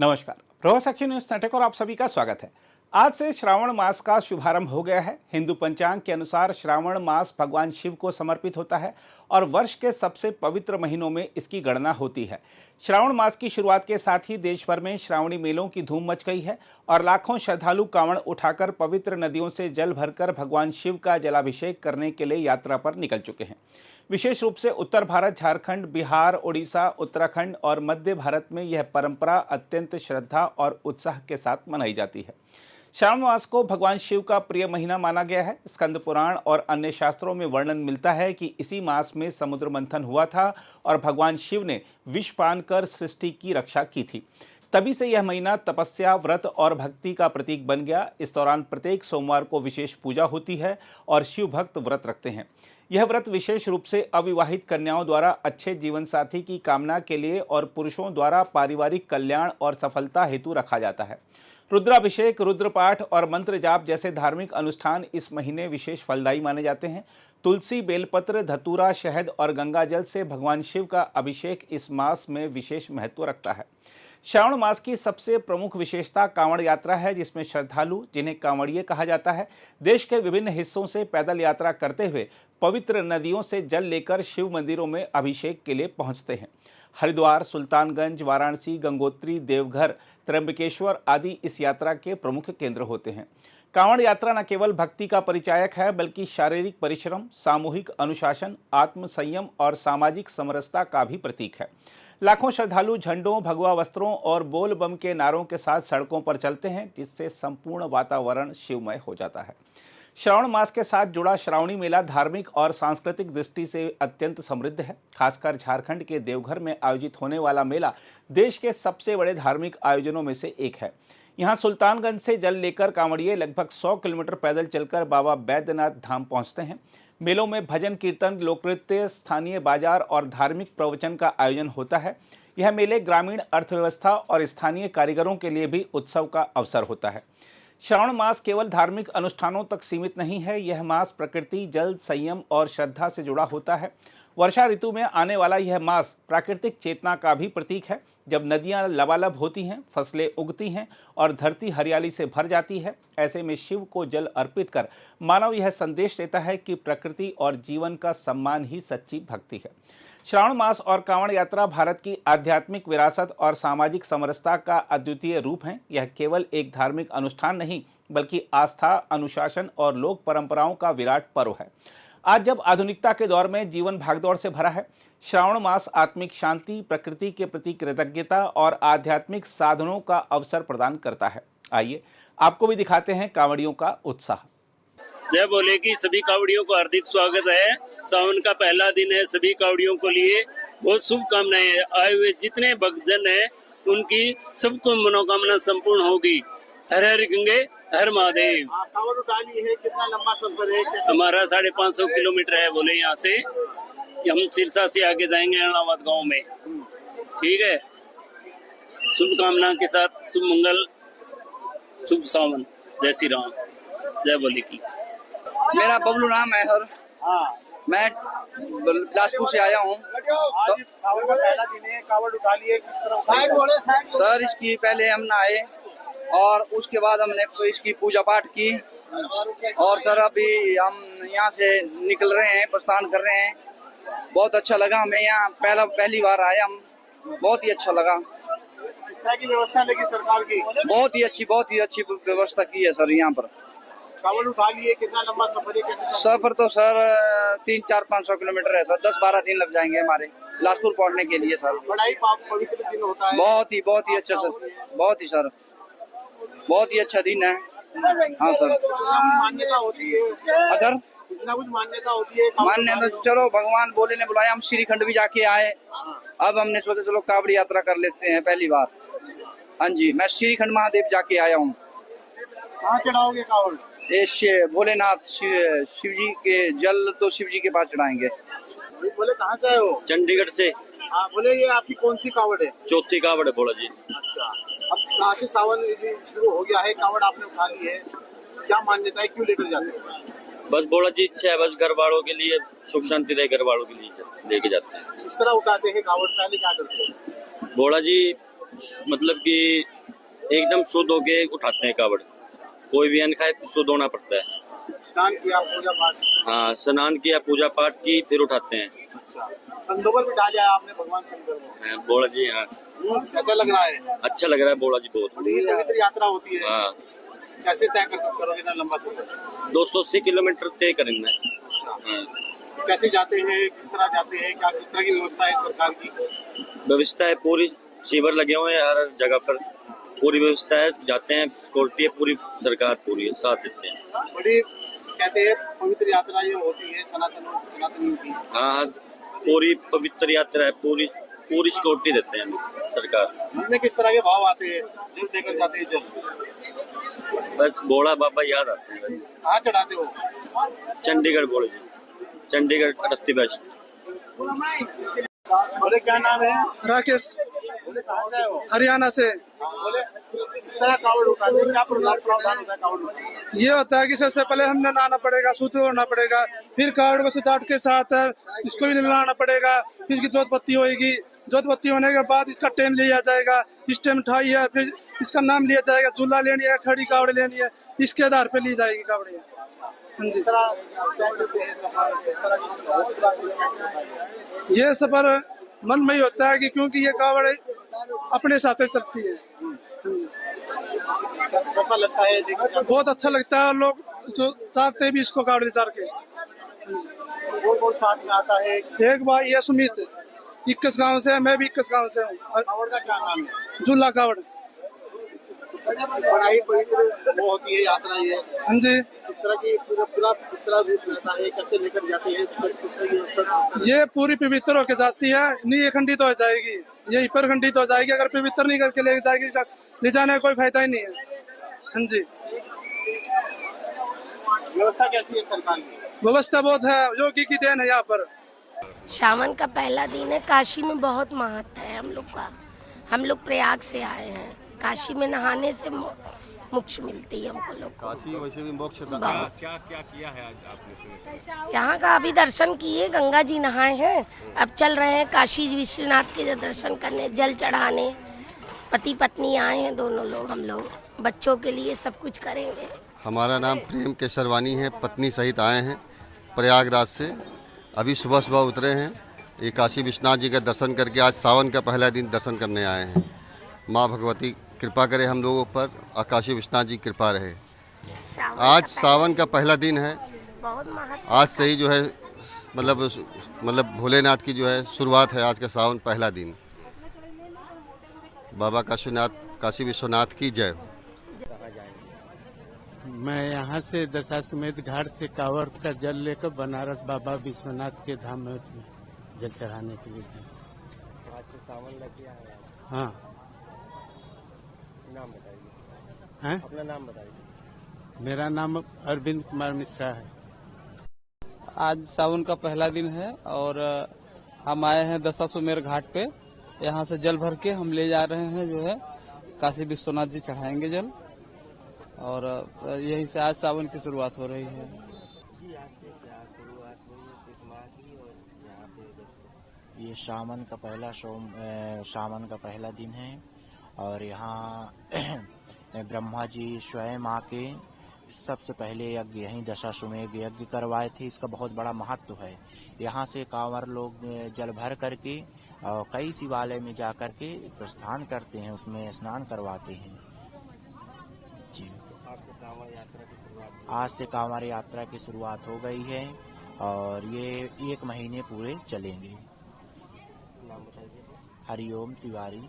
नमस्कार, प्रवास action news network और आप सभी का स्वागत है। आज से श्रावण मास का शुभारंभ हो गया है। हिंदू पंचांग के अनुसार श्रावण मास भगवान शिव को समर्पित होता है और वर्ष के सबसे पवित्र महीनों में इसकी गणना होती है। श्रावण मास की शुरुआत के साथ ही देश भर में श्रावणी मेलों की धूम मच गई है और लाखों श्रद्धालु कांवड़ उठाकर पवित्र नदियों से जल भरकर भगवान शिव का जलाभिषेक करने के लिए यात्रा पर निकल चुके हैं। विशेष रूप से उत्तर भारत, झारखंड, बिहार, उड़ीसा, उत्तराखंड और मध्य भारत में यह परंपरा अत्यंत श्रद्धा और उत्साह के साथ मनाई जाती है। श्रावण मास को भगवान शिव का प्रिय महीना माना गया है। स्कंद पुराण और अन्य शास्त्रों में वर्णन मिलता है कि इसी मास में समुद्र मंथन हुआ था और भगवान शिव ने विष पान कर सृष्टि की रक्षा की थी। तभी से यह महीना तपस्या, व्रत और भक्ति का प्रतीक बन गया। इस दौरान प्रत्येक सोमवार को विशेष पूजा होती है और शिव भक्त व्रत रखते हैं। यह व्रत विशेष रूप से अविवाहित कन्याओं द्वारा अच्छे जीवन साथी की कामना के लिए और पुरुषों द्वारा पारिवारिक कल्याण और सफलता हेतु रखा जाता है। रुद्राभिषेक, रुद्रपाठ और मंत्र जाप जैसे धार्मिक अनुष्ठान इस महीने विशेष फलदायी माने जाते हैं। तुलसी, बेलपत्र, धतूरा, शहद और गंगा जल से भगवान शिव का अभिषेक इस मास में विशेष महत्व रखता है। श्रावण मास की सबसे प्रमुख विशेषता कांवड़ यात्रा है, जिसमें श्रद्धालु, जिन्हें कांवड़िए कहा जाता है, देश के विभिन्न हिस्सों से पैदल यात्रा करते हुए पवित्र नदियों से जल लेकर शिव मंदिरों में अभिषेक के लिए पहुंचते हैं। हरिद्वार, सुल्तानगंज, वाराणसी, गंगोत्री, देवघर, त्र्यंबकेश्वर आदि इस यात्रा के प्रमुख केंद्र होते हैं। कांवड़ यात्रा न केवल भक्ति का परिचायक है, बल्कि शारीरिक परिश्रम, सामूहिक अनुशासन, आत्म संयम और सामाजिक समरसता का भी प्रतीक है। लाखों श्रद्धालु झंडों, भगवा वस्त्रों और बोल बम के नारों के साथ सड़कों पर चलते हैं, जिससे संपूर्ण वातावरण शिवमय हो जाता है। श्रावण मास के साथ जुड़ा श्रावणी मेला धार्मिक और सांस्कृतिक दृष्टि से अत्यंत समृद्ध है। खासकर झारखंड के देवघर में आयोजित होने वाला मेला देश के सबसे बड़े धार्मिक आयोजनों में से एक है। यहाँ सुल्तानगंज से जल लेकर कांवड़िए लगभग 100 किलोमीटर पैदल चलकर बाबा बैद्यनाथ धाम पहुँचते हैं। मेलों में भजन, कीर्तन, लोक नृत्य, स्थानीय बाजार और धार्मिक प्रवचन का आयोजन होता है। यह मेले ग्रामीण अर्थव्यवस्था और स्थानीय कारीगरों के लिए भी उत्सव का अवसर होता है। श्रावण मास केवल धार्मिक अनुष्ठानों तक सीमित नहीं है। यह मास प्रकृति, जल, संयम और श्रद्धा से जुड़ा होता है। वर्षा ऋतु में आने वाला यह मास प्राकृतिक चेतना का भी प्रतीक है। जब नदियां लबालब होती हैं, फसलें उगती हैं और धरती हरियाली से भर जाती है, ऐसे में शिव को जल अर्पित कर मानव यह संदेश देता है कि प्रकृति और जीवन का सम्मान ही सच्ची भक्ति है। श्रावण मास और कांवड़ यात्रा भारत की आध्यात्मिक विरासत और सामाजिक समरसता का अद्वितीय रूप है। यह केवल एक धार्मिक अनुष्ठान नहीं, बल्कि आस्था, अनुशासन और लोक परंपराओं का विराट पर्व है। आज जब आधुनिकता के दौर में जीवन भागदौड़ से भरा है, श्रावण मास आत्मिक शांति, प्रकृति के प्रति कृतज्ञता और आध्यात्मिक साधनों का अवसर प्रदान करता है। आइए आपको भी दिखाते हैं कांवड़ियों का उत्साह। जय बोले की सभी कावड़ियों को हार्दिक स्वागत है। सावन का पहला दिन है। सभी कावड़ियों को लिए बहुत शुभकामनाएं। आए हुए जितने भक्तजन हैं उनकी सबको मनोकामना संपूर्ण होगी। हर हर गंगे, हर महादेव। कांवड़ उठानी है, कितना लंबा सफर है? हमारा 550 किलोमीटर है। बोले यहाँ से हम सिरसा से आगे जाएंगे अनावत गाँव में। ठीक है, शुभकामना के साथ शुभ मंगल, शुभ सावन। जय श्री राम, जय बोले की। मेरा बबलू नाम है सर। मैं बिलासपुर से आया हूँ। कांवड़ का पहला दिन है, कांवड़ उठा लिए, किस तरह? सर इसकी पहले हम नहाए और उसके बाद हमने इसकी पूजा पाठ की और सर अभी हम यहाँ से निकल रहे हैं, प्रस्थान कर रहे हैं। बहुत अच्छा लगा हमें यहाँ, पहली बार आए हम। बहुत ही अच्छा लगा। इस तरह की व्यवस्था लेगी सरकार की? बहुत ही अच्छी व्यवस्था की है सर यहाँ पर। कांवड़ उठा लिए, कितना लंबा सफर है? सफर तो सर 300-400-500 किलोमीटर है सर। 10-12 दिन लग जाएंगे हमारे बिलासपुर पहुँचने के लिए सर। बड़ा ही पवित्र दिन होता है। बहुत ही अच्छा सर। बहुत ही अच्छा दिन है। हाँ सर। मान्यता होती है? हाँ सर, कुछ ना कुछ मान्यता होती है। मान्यता चलो भगवान बोले ने बुलाया। हम श्रीखंड भी जाके आए। अब हमने सोचा चलो कावड़ी यात्रा कर लेते हैं पहली बार। हाँ जी, मैं श्रीखंड महादेव जाके आया हूँ। कहाँ चढ़ाओगे कांवड़? भोलेनाथ शिव जी के जल तो शिव जी के पास चढ़ाएंगे। बोले कहाँ से आए हो? चंडीगढ़ से। हाँ, बोले ये आपकी कौन सी कांवड़ है? चौथी कावड़ है बोला जी। अच्छा, अब कहाँ से सावन शुरू हो गया है, कांवड़ आपने उठा ली है, क्या मान्यता है, क्यों लेकर जाते हैं? बस बोला जी इच्छा है, बस घर वालों के लिए सुख शांति रहे, घर वालों के लिए लेके जाते हैं। इस तरह उठाते हैं कांवड़, पहले क्या करते हैं? बोला जी मतलब कि एकदम शुद्ध होके उठाते हैं कावड़। कोई भी अन्न खाए तो शुद्ध होना पड़ता है। स्नान किया, पूजा पाठ। हाँ, स्नान किया, पूजा पाठ की, फिर उठाते हैं। अच्छा, कंदोबर भी डाला आपने भगवान शंकर को। बोला जी, हाँ। कैसा लग रहा है? अच्छा लग रहा है बोला जी, बहुत। बड़ी पवित्र यात्रा होती है। हाँ, कैसे तय करोगे इतना लंबा सफर? 280 किलोमीटर तय करेंगे। अच्छा, हाँ। कैसे जाते हैं, किस तरह जाते हैं, क्या किस तरह की व्यवस्था है सरकार की? व्यवस्था है पूरी, शिविर लगे हुए हैं हर जगह पर, पूरी व्यवस्था है। जाते हैं, सिक्योरिटी है पूरी, सरकार पूरी साथ देते हैं। बड़ी कहते हैं पवित्र यात्रा जो होती है सनातनियों की। हाँ, पूरी पवित्र यात्रा है, पूरी सिक्योरिटी देते हैं सरकार। मन में किस तरह के भाव आते हैं जल लेकर जाते हैं? जल बस भोला बाबा याद आते हैं। बस कहाँ चढ़ाते हो? चंडीगढ़ बोले जी, चंडीगढ़ 38 बेस्ट। बोले क्या नाम है? राकेश, बोले कहाँ से हो? हरियाणा से। बोले इस तरह कावड़ उठाते हैं, क्या प्रावधान होता है कावड़ उठाने? ये होता है कि सबसे पहले हमने नहाना पड़ेगा, सूत्र ओढ़ना पड़ेगा, फिर कावड़ को सुचाट के साथ इसको भी नहलाना पड़ेगा, फिर इसकी जोत पत्ती होएगी, जोत पत्ती होने के बाद इसका टेन लिया जाएगा, इस टेन उठाई है, फिर इसका नाम लिया जाएगा, झूला लेनी है, खड़ी कावड़ लेनी है, इसके आधार पे ली जाएगी कावड़ियाँ। हाँ जी, इस तरह तय करते हैं सफर, इस तरह की ये सफर मन में ही होता है कि क्योंकि ये कावड़ अपने साथ चलती है। कैसा लगता है देखिए? बहुत अच्छा लगता है, और लोग जो चाहते भी इसको कावड़ चार के। कौन साथ में आता है? एक भाई ये सुमित 21 गांव से है, मैं भी 21 गांव से हूँ। कावड़ का क्या नाम है? झूला कावड़। बड़ा ही पवित्र वो होती है यात्रा ये। हाँ जी, इस तरह की पूरा इस तरह रूप रहता है, कैसे लेकर जाते हैं, किस तरह की व्यवस्था? ये पूरी पवित्र होके जाती है, नहीं खंडित हो जाएगी, यही पर खंडित हो जाएगी। अगर पवित्र नहीं करके ले जाएगी, ले जाने का कोई फायदा ही नहीं है। हाँ जी, व्यवस्था कैसी है सरकार की? व्यवस्था बहुत है, योगी की देन है यहाँ पर। सावन का पहला दिन है, काशी में बहुत महत्व है हम लोग का। हम लोग प्रयाग से आए हैं, काशी में नहाने से मोक्ष मिलती है हमको लोग को। काशी वैसे भी मोक्ष क्या किया है आज आपने? यहाँ का अभी दर्शन किए, गंगा जी नहाए हैं, अब चल रहे हैं काशी विश्वनाथ के दर्शन करने, जल चढ़ाने। पति पत्नी आए हैं दोनों लोग, हम लोग बच्चों के लिए सब कुछ करेंगे। हमारा नाम प्रेम केसरवानी है, पत्नी सहित आए हैं प्रयागराज से। अभी सुबह सुबह उतरे हैं, ये काशी विश्वनाथ जी का दर्शन करके आज सावन का पहला दिन दर्शन करने आए हैं। माँ भगवती कृपा करे हम लोगों पर, और काशी विश्वनाथ जी कृपा रहे। आज सावन का पहला दिन है, बहुत महत्व। आज से ही जो है मतलब भोलेनाथ की जो है शुरुआत है। आज का सावन पहला दिन। बाबा काशी विश्वनाथ की जय हो। मैं यहाँ से दशाश्वमेध घाट से कांवड़ का जल लेकर बनारस बाबा विश्वनाथ के धाम में जल चढ़ाने के लिए। आज तो सावन लग गया है। हाँ, नाम बताइए। हैं? अपना नाम बताइए। मेरा नाम अरविंद कुमार मिश्रा है। आज सावन का पहला दिन है और हम आए हैं दशाश्वमेध घाट पे। यहाँ से जल भर के हम ले जा रहे हैं, जो है काशी विश्वनाथ जी चढ़ाएंगे जल, और यही से आज सावन की शुरुआत हो रही है। ये सावन का पहला दिन है और यहाँ ब्रह्मा जी स्वयं आके सबसे पहले यज्ञ यहीं दशाश्वमेध यज्ञ करवाए थे। इसका बहुत बड़ा महत्व है। यहाँ से कांवर लोग जल भर करके और कई शिवालय में जा करके प्रस्थान करते हैं, उसमें स्नान करवाते हैं। जी, आज से कांवर यात्रा की शुरुआत हो गई है और ये 1 महीने पूरे चलेंगे। हरिओम तिवारी।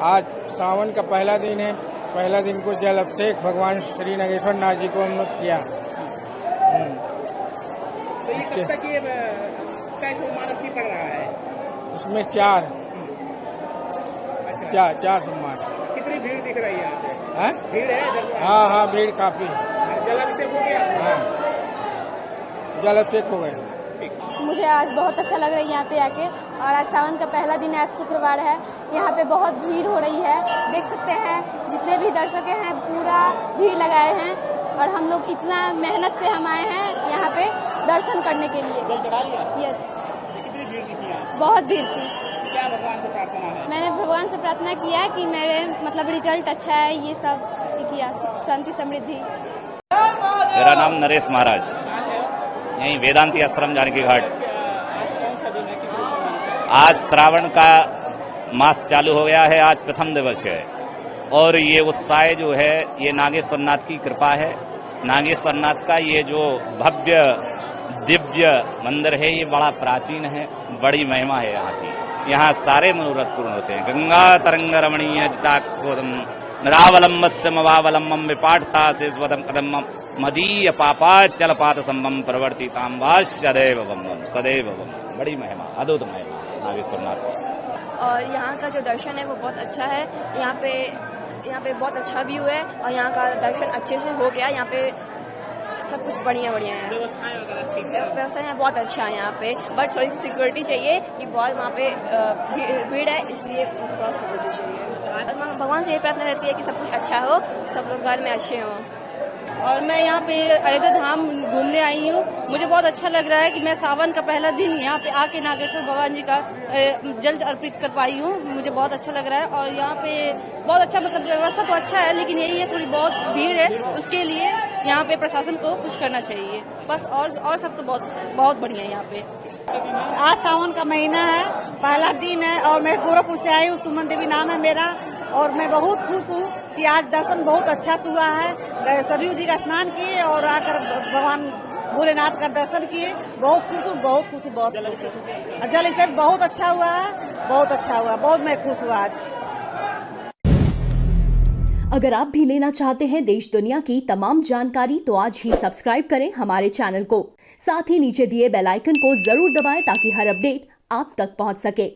आज सावन का पहला दिन है। पहला दिन को जल अभिषेक भगवान श्री नागेश्वर नाथ जी को हम किया। की पड़ रहा है उसमें 4 सोमवार। कितनी भीड़ दिख रही है यहाँ पे? हाँ? भीड़ है? हाँ, भीड़ काफी। जलाभिषेक हो गया? हाँ, जल अभिषेक हो गया। मुझे आज बहुत अच्छा लग रहा है यहाँ पे आके, और आज सावन का पहला दिन है, आज शुक्रवार है। यहाँ पे बहुत भीड़ हो रही है, देख सकते हैं जितने भी दर्शक हैं पूरा भीड़ लगाए हैं, और हम लोग इतना मेहनत से हम आए हैं यहाँ पे दर्शन करने के लिए। यस, बहुत भीड़ थी। क्या भगवान से प्रार्थना है? मैंने भगवान से प्रार्थना किया कि मेरे मतलब रिजल्ट अच्छा है, ये सब किया, सुख शांति समृद्धि। मेरा नाम नरेश महाराज, यहीं वेदांती आश्रम जानकी घाट। आज श्रावण का मास चालू हो गया है, आज प्रथम दिवस है और ये उत्साह जो है ये नागेश्वर नाथ की कृपा है। नागेश्वर नाथ का ये जो भव्य दिव्य मंदिर है ये बड़ा प्राचीन है, बड़ी महिमा है यहाँ की। यहाँ सारे मनोरथ पूर्ण होते हैं। गंगा तरंग रमणीय जटाक्षोदम नरावलंबस्य मवावलंबम विपाठता से स्वदम कदम मदीय पापाचल पात संबम प्रवर्तिताम वा सदैव बम सदैव बम। बड़ी महिमा, अद्भुत महिमा नागेश्वर नाथ की। और यहाँ का जो दर्शन है वो बहुत अच्छा है। यहाँ पे बहुत अच्छा व्यू है और यहाँ का दर्शन अच्छे से हो गया। यहाँ पे सब कुछ बढ़िया है। व्यवस्था यहाँ बहुत अच्छा है यहाँ पे, बट थोड़ी सी सिक्योरिटी चाहिए कि बहुत वहाँ पे भीड़ है, इसलिए थोड़ा सिक्योरिटी चाहिए। भगवान से ये प्रार्थना रहती है कि सब कुछ अच्छा हो, सब लोग घर में अच्छे हों। और मैं यहाँ पे अयोध्या धाम घूमने आई हूँ। मुझे बहुत अच्छा लग रहा है कि मैं सावन का पहला दिन यहाँ पे आके नागेश्वर भगवान जी का जल अर्पित कर पाई हूँ। मुझे बहुत अच्छा लग रहा है और यहाँ पे बहुत अच्छा मतलब व्यवस्था तो अच्छा है, लेकिन यही है थोड़ी बहुत भीड़ है, उसके लिए यहाँ पे प्रशासन को कुछ करना चाहिए बस। और सब तो बहुत बढ़िया है यहाँ पे। आज सावन का महीना है, पहला दिन है और मैं गोरखपुर से आई हूँ। सुमन देवी नाम है मेरा और मैं बहुत खुश हूँ कि आज दर्शन बहुत अच्छा से हुआ है। सरयू जी का स्नान किए और आकर भगवान भोलेनाथ का दर्शन किए। बहुत खुश हूँ, बहुत खुश हूँ, बहुत खुश हूँ। जल से बहुत अच्छा हुआ है, बहुत अच्छा हुआ, बहुत मैं खुश हुआ आज। अगर आप भी लेना चाहते हैं देश दुनिया की तमाम जानकारी तो आज ही सब्सक्राइब करें हमारे चैनल को। साथ ही नीचे दिए बेल आइकन को जरूर दबाएं ताकि हर अपडेट आप तक पहुंच सके।